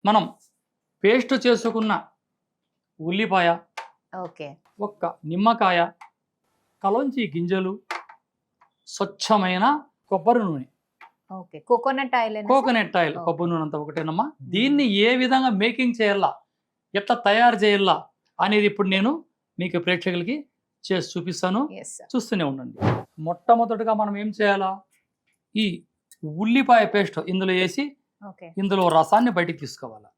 మనం పేస్ట్ చేసుకున్న ఉల్లిపాయ, ఓకే, ఒక్క నిమ్మకాయ, కలోంచి గింజలు, స్వచ్ఛమైన కొబ్బరి నూనె, okay, coconut oil, coconut oil, కొబ్బరి నూనె అంతా ఒకటేనమ్మా. దీన్ని ఏ విధంగా మేకింగ్ చేయాలా, ఎట్లా తయారు చేయాలా అనేది ఇప్పుడు నేను మీకు ప్రేక్షకులకి చేసి చూపిస్తాను. చూస్తూనే ఉండండి. మొట్టమొదటిగా మనం ఏం చేయాలా, ఈ ఉల్లిపాయ పేస్ట్ ఇందులో వేసి ఇందులో రసాన్ని బయటికి తీసుకోవాలా.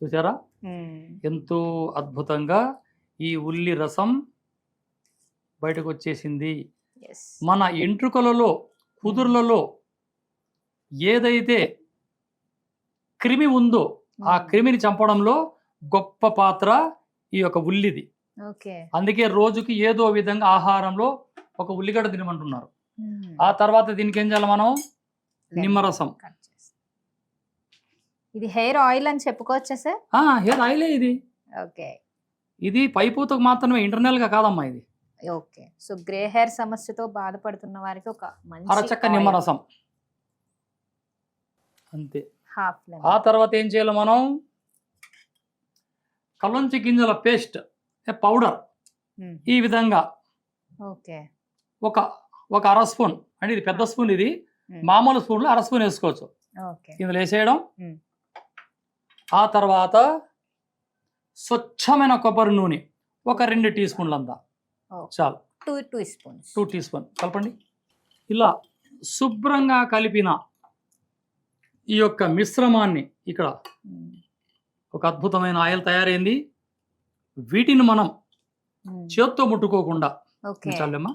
చూసారా ఎంతో అద్భుతంగా ఈ ఉల్లి రసం బయటకు వచ్చేసింది. మన ఎంట్రుకలలో, కుదుర్లలో ఏదైతే క్రిమి ఉందో ఆ క్రిమిని చంపడంలో గొప్ప పాత్ర ఈ యొక్క ఉల్లిది. అందుకే రోజుకి ఏదో విధంగా ఆహారంలో ఒక ఉల్లిగడ్డ తినమంటున్నారు. ఆ తర్వాత దీనికి ఏం చేయాలి మనం, నిమ్మరసం. ఇది హెయిర్ ఆయిల్ అని చెప్పుకోవచ్చా సార్? హెయిర్ ఆయిలే ఇది. ఓకే, ఇది పైపూతకు మాత్రమే, ఇంటర్నల్ గా కాదమ్మా ఇది. ఓకే, సో గ్రే హెయిర్ సమస్యతో బాధపడుతున్న వారికి ఒక మంచి అరచక్క నిమ్మరసం అంతే. హాఫ్. ఆ తర్వాత ఏం చేయాలి మనం, కల్లంచి గింజల పేస్ట్ పౌడర్ ఈ విధంగా ఓకే ఒక అర స్పూన్, అంటే ఇది పెద్ద స్పూన్, ఇది మామూలు స్పూన్లో అర స్పూన్ వేసుకోవచ్చు. ఇందులో వేసేయడం. ఆ తర్వాత స్వచ్ఛమైన కొబ్బరి నూనె ఒక 2 టీ స్పూన్లు అంతా చాలు. 2 టీ స్పూన్ కలపండి. ఇలా శుభ్రంగా కలిపిన ఈ యొక్క మిశ్రమాన్ని ఇక్కడ ఒక అద్భుతమైన ఆయిల్ తయారైంది. వీటిని మనం చేత్తో ముట్టుకోకుండా చాలమ్మా,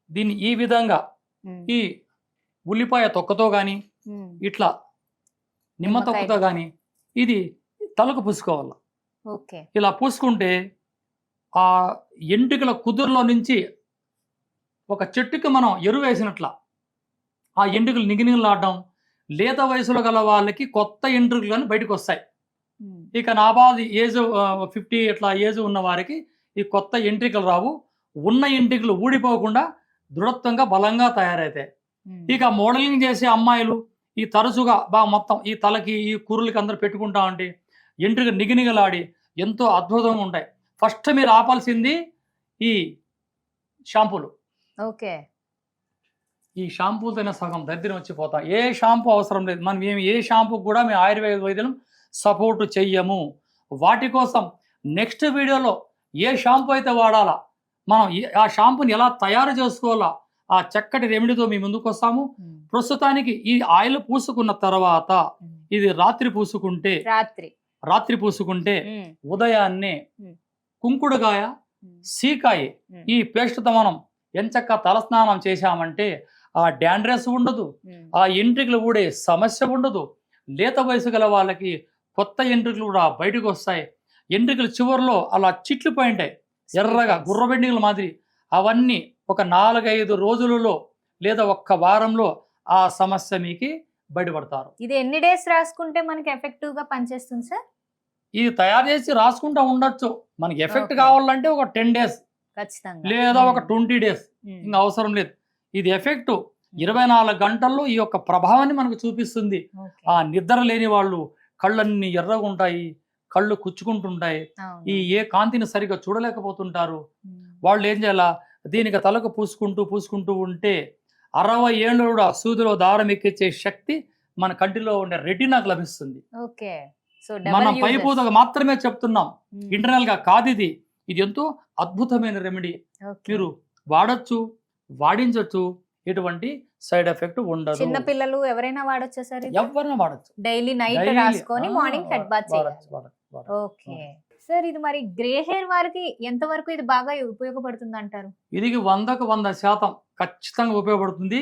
దీన్ని ఈ విధంగా ఈ ఉల్లిపాయ తొక్కతో కానీ ఇట్లా నిమ్మ తొక్కతో కానీ ఇది తలకు పూసుకోవాలి. ఇలా పూసుకుంటే ఆ ఎంట్రుకల కుదురులో నుంచి ఒక చెట్టుకి మనం ఎరువు వేసినట్ల ఆ ఎంట్రుకలు నిగినిగలాడడం, లేత వయసులో గల వాళ్ళకి కొత్త ఎంట్రుకలు కానీ బయటకు వస్తాయి. ఇక నాబాది ఏజ్ 50 ఇట్లా ఏజ్ ఉన్న వారికి ఈ కొత్త ఎంట్రికలు రావు. ఉన్న ఎంట్రికలు ఊడిపోకుండా దృఢత్వంగా బలంగా తయారైతాయి. ఇక మోడలింగ్ చేసే అమ్మాయిలు ఈ తరచుగా బాగా మొత్తం ఈ తలకి ఈ కుర్రలకి అందరూ పెట్టుకుంటా ఉంటే ఎంట్రిక నిగినిగలాడి ఎంతో అద్భుతంగా ఉంటాయి. ఫస్ట్ మీరు ఆపాల్సింది ఈ షాంపూలు. ఈ షాంపూలతోనే సగం దరిద్రం వచ్చిపోతాం. ఏ షాంపూ అవసరం లేదు. మనం ఏ షాంపూ కూడా మేము ఆయుర్వేద వైద్యం సపోర్ట్ చెయ్యము. వాటి కోసం నెక్స్ట్ వీడియోలో ఏ షాంపూ అయితే వాడాలా, మనం ఆ షాంపూని ఎలా తయారు చేసుకోవాలా, ఆ చక్కటి రెమెడీతో మీ ముందుకు వస్తాము. ప్రస్తుతానికి ఈ ఆయిల్ పూసుకున్న తర్వాత ఇది రాత్రి పూసుకుంటే ఉదయాన్నే కుంకుడుగాయ, సీకాయ ఈ పేస్ట్తో మనం ఎంచక్క తలస్నానం చేశామంటే ఆ డాండ్రస్ ఉండదు, ఆ ఎంట్రికలు ఊడే సమస్య ఉండదు. లేత వయసు గల వాళ్ళకి కొత్త ఎంట్రికలు కూడా బయటకు వస్తాయి. ఎంట్రికలు చివరిలో అలా చిట్లు పోయింటాయి ఎర్రగా గుర్రబెండికల మాదిరి. అవన్నీ ఒక 4-5 రోజులలో లేదా ఒక్క వారంలో ఆ సమస్య మీకు బయటపడతారు. ఇది ఎన్ని డేస్ రాసుకుంటే మనకి ఎఫెక్టివ్ గా పనిచేస్తుంది సార్? ఇది తయారు చేసి రాసుకుంటా ఉండొచ్చు. మనకి ఎఫెక్ట్ కావాలంటే ఒక 10 డేస్ లేదా ఒక 20 డేస్, ఇంకా అవసరం లేదు. ఇది ఎఫెక్ట్ 24 గంటల్లో ఈ యొక్క ప్రభావాన్ని మనకు చూపిస్తుంది. ఆ నిద్ర లేని వాళ్ళు కళ్ళన్నీ ఎర్రగా ఉంటాయి, కళ్ళు కుచ్చుకుంటుంటాయి, ఏ కాంతిని సరిగా చూడలేకపోతుంటారు. వాళ్ళు ఏం చేయాలా, దీనికి తలకు పూసుకుంటూ ఉంటే 60 ఏళ్ళు కూడా సూదిలో దారం ఎక్కించే శక్తి మన కంటిలో ఉండే రెటీనాకు లభిస్తుంది. మనం పైపూతకు మాత్రమే చెప్తున్నాం, ఇంటర్నల్ గా కాదు. ఇది ఎంతో అద్భుతమైన రెమెడీ. మీరు వాడచ్చు, వాడించవచ్చు, ఎటువంటి సైడ్ ఎఫెక్ట్ ఉండదు. చిన్న పిల్లలు ఎవరైనా వాడొచ్చా సార్? ఎవరైనా వాడచ్చు. డైలీ నైట్ రాసుకొని మార్నింగ్ హెడ్ బాత్ చేయాలి. ఓకే సార్, ఇది మరి గ్రే హెయిర్ వారికి ఎంత వరకు ఇది బాగా ఉపయోగపడుతుంది అంటారు? ఇది 100% ఖచ్చితంగా ఉపయోగపడుతుంది.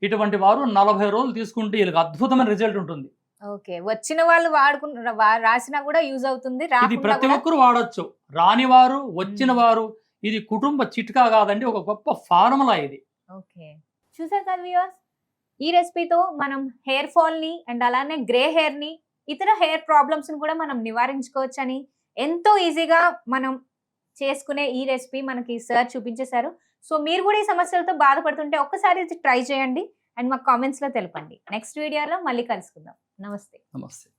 ఇటువంటి వారు 40 రోజులు తీసుకుంటే వీళ్ళకి అద్భుతమైన రిజల్ట్ ఉంటుంది. ఓకే, వచ్చిన వాళ్ళు రాసినా కూడా యూజ్ అవుతుంది. ఇది ప్రతి ఒక్కరు వాడచ్చు. రాని వారు, వచ్చిన వారు, ఇది కుటుంబ చిట్కా కాదండి, ఒక గొప్ప ఫార్ములా ఇది. ఓకే, చూసారు కదా వ్యూవర్స్, ఈ రెసిపీతో మనం హెయిర్ ఫాల్ ని అండ్ అలానే గ్రే హెయిర్ ని, ఇతర హెయిర్ ప్రాబ్లమ్స్ ని కూడా మనం నివారించుకోవచ్చు అని ఎంతో ఈజీగా మనం చేసుకునే ఈ రెసిపీ మనకి సార్ చూపించేశారు. సో మీరు కూడా ఈ సమస్యలతో బాధపడుతుంటే ఒక్కసారి ట్రై చేయండి. అండ్ మాకు కామెంట్స్లో తెలపండి. నెక్స్ట్ వీడియోలో మళ్ళీ కలుసుకుందాం. నమస్తే. నమస్తే.